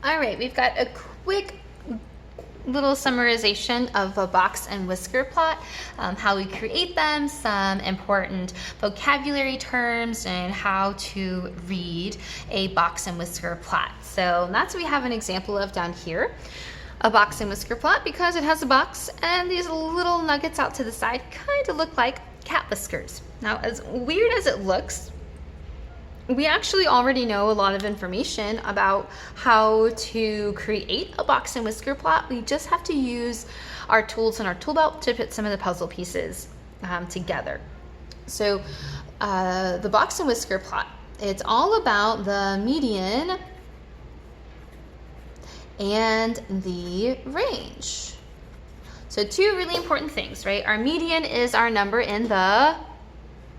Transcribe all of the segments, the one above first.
All right, we've got a quick little summarization of a box and whisker plot, how we create them, some important vocabulary terms, and how to read a box and whisker plot. So that's what we have an example of down here. A box and whisker plot, because it has a box and these little nuggets out to the side kind of look like cat whiskers. Now, as weird as it looks, we actually already know a lot of information about how to create a box and whisker plot. We just have to use our tools in our tool belt to put some of the puzzle pieces together. So the box and whisker plot, it's all about the median and the range. So two really important things, right? Our median is our number in the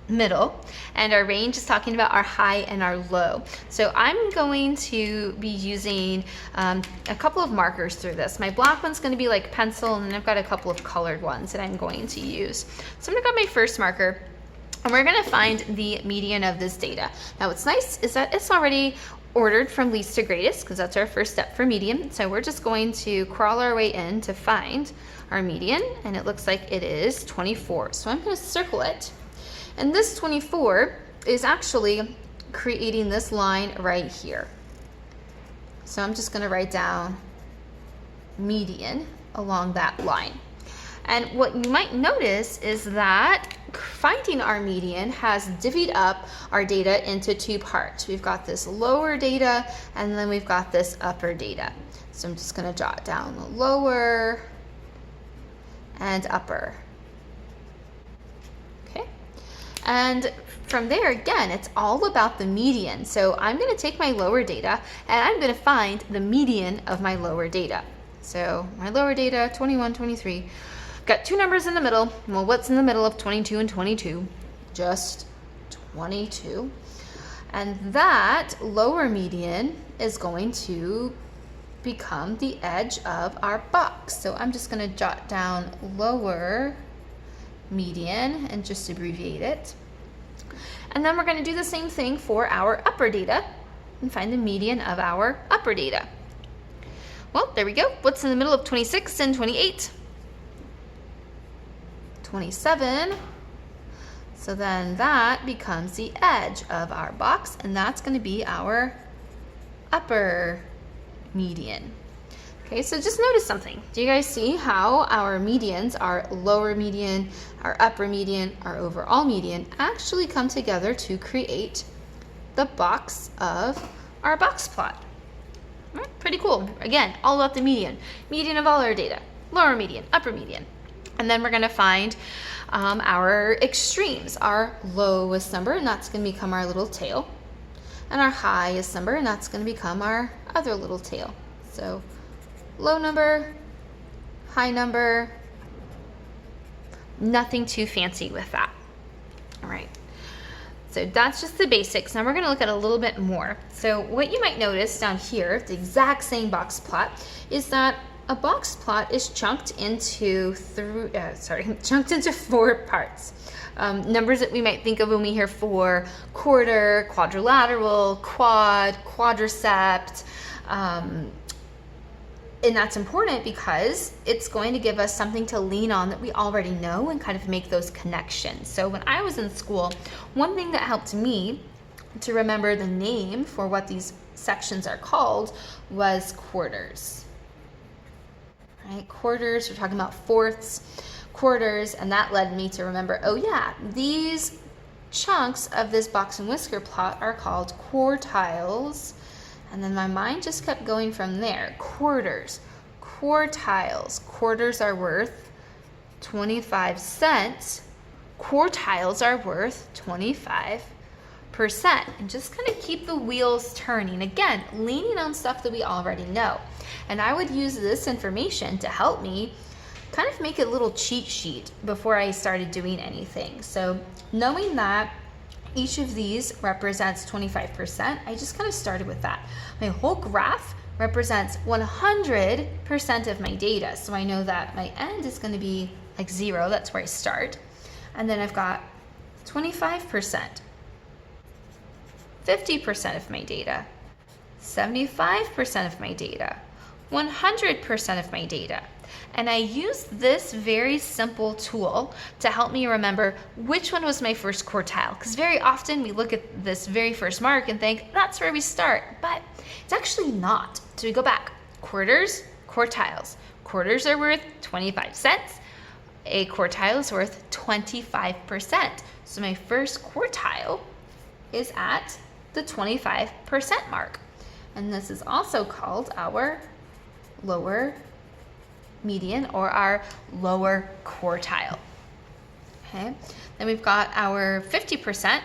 middle, and our range is talking about our high and our low. So I'm going to be using a couple of markers through this. My black one's going to be like pencil, and then I've got a couple of colored ones that I'm going to use. So I'm going to grab my first marker, and we're going to find the median of this data. Now what's nice is that it's already ordered from least to greatest, because that's our first step for median. So we're just going to crawl our way in to find our median, and it looks like it is 24. So I'm going to circle it. And this 24 is actually creating this line right here. So I'm just going to write down median along that line. And what you might notice is that finding our median has divvied up our data into two parts. We've got this lower data, and then we've got this upper data. So I'm just going to jot down the lower and upper. And from there, again, it's all about the median. So I'm going to take my lower data and I'm going to find the median of my lower data. So my lower data, 21, 23. Got two numbers in the middle. Well, what's in the middle of 22 and 22? Just 22. And that lower median is going to become the edge of our box. So I'm just going to jot down lower median and just abbreviate it. And then we're going to do the same thing for our upper data and find the median of our upper data. Well, there we go. What's in the middle of 26 and 28? 27. So then that becomes the edge of our box, and that's going to be our upper median. Okay, so just notice something. Do you guys see how our medians, our lower median, our upper median, our overall median, actually come together to create the box of our box plot? All right, pretty cool. Again, all about the median. Median of all our data. Lower median, upper median. And then we're going to find our extremes, our lowest number, and that's going to become our little tail. And our highest number, and that's going to become our other little tail. So low number, high number, nothing too fancy with that. All right, so that's just the basics. Now we're going to look at a little bit more. So what you might notice down here, the exact same box plot, is that a box plot is chunked into four parts. Numbers that we might think of when we hear four: quarter, quadrilateral, quad, quadricept. And that's important because it's going to give us something to lean on that we already know and kind of make those connections. So when I was in school, one thing that helped me to remember the name for what these sections are called was quarters. Right? Quarters, we're talking about fourths, quarters, and that led me to remember, oh yeah, these chunks of this box and whisker plot are called quartiles. And then my mind just kept going from there. Quarters, quartiles. Quarters are worth 25 cents. Quartiles are worth 25%. And just kind of keep the wheels turning. Again, leaning on stuff that we already know. And I would use this information to help me kind of make a little cheat sheet before I started doing anything. So knowing that each of these represents 25%, I just kind of started with that. My whole graph represents 100% of my data. So I know that my end is going to be like 0. That's where I start. And then I've got 25%, 50% of my data, 75% of my data, 100% of my data. And I use this very simple tool to help me remember which one was my first quartile. Because very often we look at this very first mark and think that's where we start, but it's actually not. So we go back, quarters, quartiles. Quarters are worth 25 cents. A quartile is worth 25%. So my first quartile is at the 25% mark. And this is also called our lower median or our lower quartile. Okay, then we've got our 50%.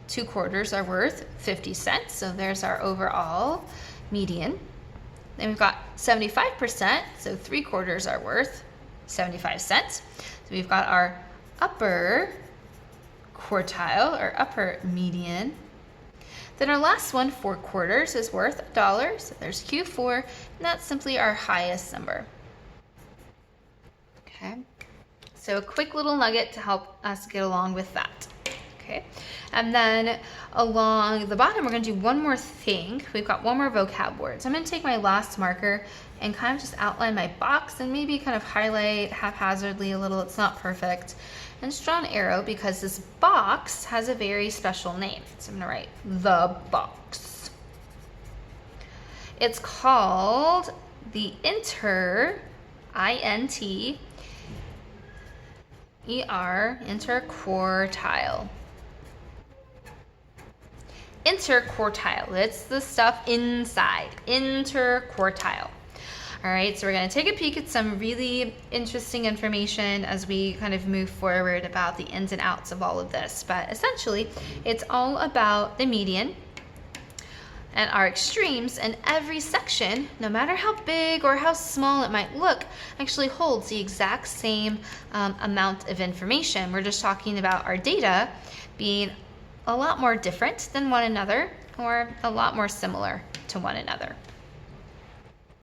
2 quarters are worth 50 cents, so there's our overall median. Then we've got 75%, so 3 quarters are worth 75 cents. So we've got our upper quartile or upper median. Then our last one, 4 quarters, is worth $1. So there's Q4, and that's simply our highest number. Okay, so a quick little nugget to help us get along with that. Okay, and then along the bottom, we're going to do one more thing. We've got one more vocab word. So I'm going to take my last marker and kind of just outline my box and maybe kind of highlight haphazardly a little. It's not perfect. And just draw an arrow because this box has a very special name. So I'm going to write the box. It's called the interquartile. Interquartile, it's the stuff inside, interquartile. All right, so we're gonna take a peek at some really interesting information as we kind of move forward about the ins and outs of all of this. But essentially, it's all about the median and our extremes, and every section, no matter how big or how small it might look, actually holds the exact same amount of information. We're just talking about our data being a lot more different than one another or a lot more similar to one another.